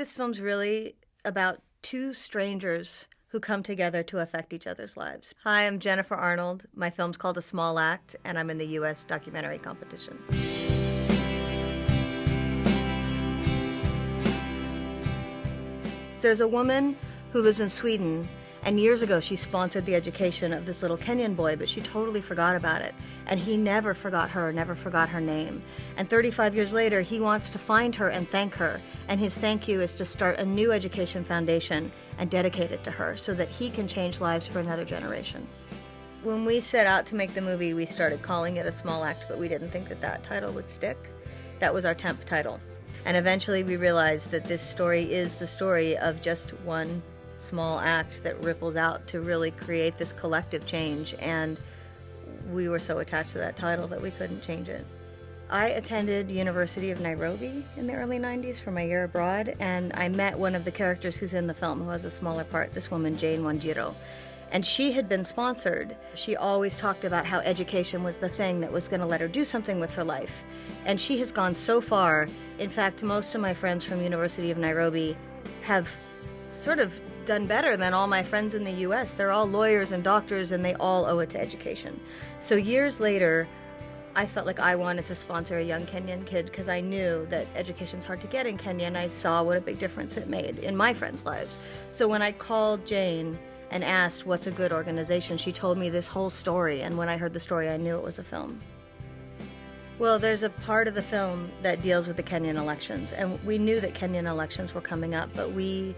This film's really about two strangers who come together to affect each other's lives. Hi, I'm Jennifer Arnold. My film's called A Small Act, and I'm in the U.S. documentary competition. There's a woman who lives in Sweden, and years ago she sponsored the education of this little Kenyan boy, but she totally forgot about it. And he never forgot her, never forgot her name. And 35 years later, he wants to find her and thank her. And his thank you is to start a new education foundation and dedicate it to her so that he can change lives for another generation. When we set out to make the movie, we started calling it A Small Act, but we didn't think that that title would stick. That was our temp title. And eventually we realized that this story is the story of just one small act that ripples out to really create this collective change, and we were so attached to that title that we couldn't change it. I attended University of Nairobi in the early 90s for my year abroad, and I met one of the characters who's in the film who has a smaller part, this woman Jane Wanjiro. And she had been sponsored. She always talked about how education was the thing that was going to let her do something with her life. And she has gone so far. In fact, most of my friends from University of Nairobi have sort of done better than all my friends in the US. They're all lawyers and doctors, and they all owe it to education. So years later, I felt like I wanted to sponsor a young Kenyan kid because I knew that education's hard to get in Kenya, and I saw what a big difference it made in my friends' lives. So when I called Jane and asked what's a good organization, she told me this whole story, and when I heard the story, I knew it was a film. Well, there's a part of the film that deals with the Kenyan elections, and we knew that Kenyan elections were coming up, but we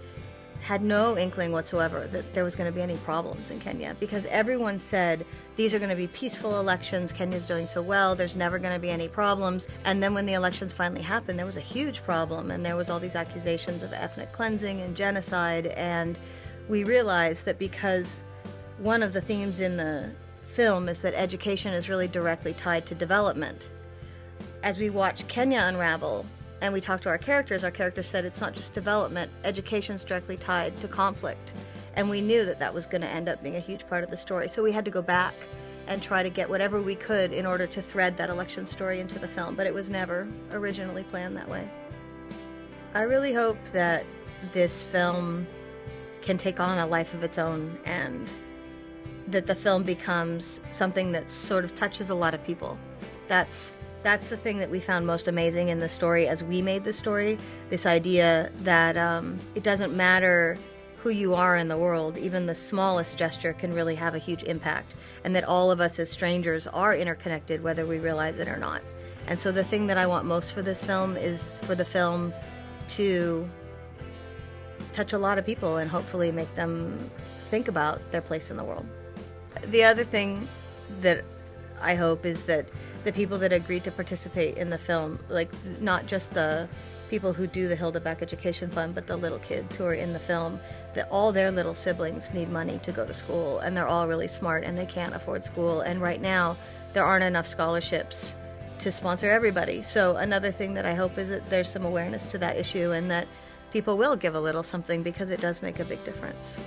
had no inkling whatsoever that there was going to be any problems in Kenya, because everyone said these are going to be peaceful elections, Kenya's doing so well, there's never going to be any problems. And then when the elections finally happened, there was a huge problem, and there was all these accusations of ethnic cleansing and genocide. And we realized that because one of the themes in the film is that education is really directly tied to development. As we watch Kenya unravel, and we talked to our characters said it's not just development, education's directly tied to conflict. And we knew that that was going to end up being a huge part of the story. So we had to go back and try to get whatever we could in order to thread that election story into the film, but it was never originally planned that way. I really hope that this film can take on a life of its own, and that the film becomes something that sort of touches a lot of people. That's the thing that we found most amazing in the story as we made the story, this idea that it doesn't matter who you are in the world, even the smallest gesture can really have a huge impact, and that all of us as strangers are interconnected whether we realize it or not. And so the thing that I want most for this film is for the film to touch a lot of people and hopefully make them think about their place in the world. The other thing that I hope is that the people that agreed to participate in the film, like not just the people who do the Hilda Beck Education Fund, but the little kids who are in the film, that all their little siblings need money to go to school, and they're all really smart and they can't afford school. And right now, there aren't enough scholarships to sponsor everybody. So another thing that I hope is that there's some awareness to that issue, and that people will give a little something, because it does make a big difference.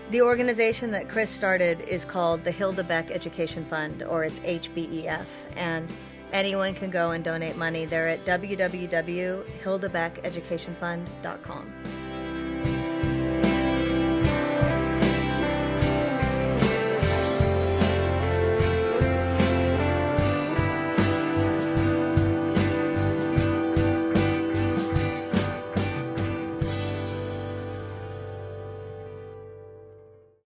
The organization that Chris started is called the Hilda Beck Education Fund, or it's HBEF, and anyone can go and donate money. They're at www.hildabeckeducationfund.com.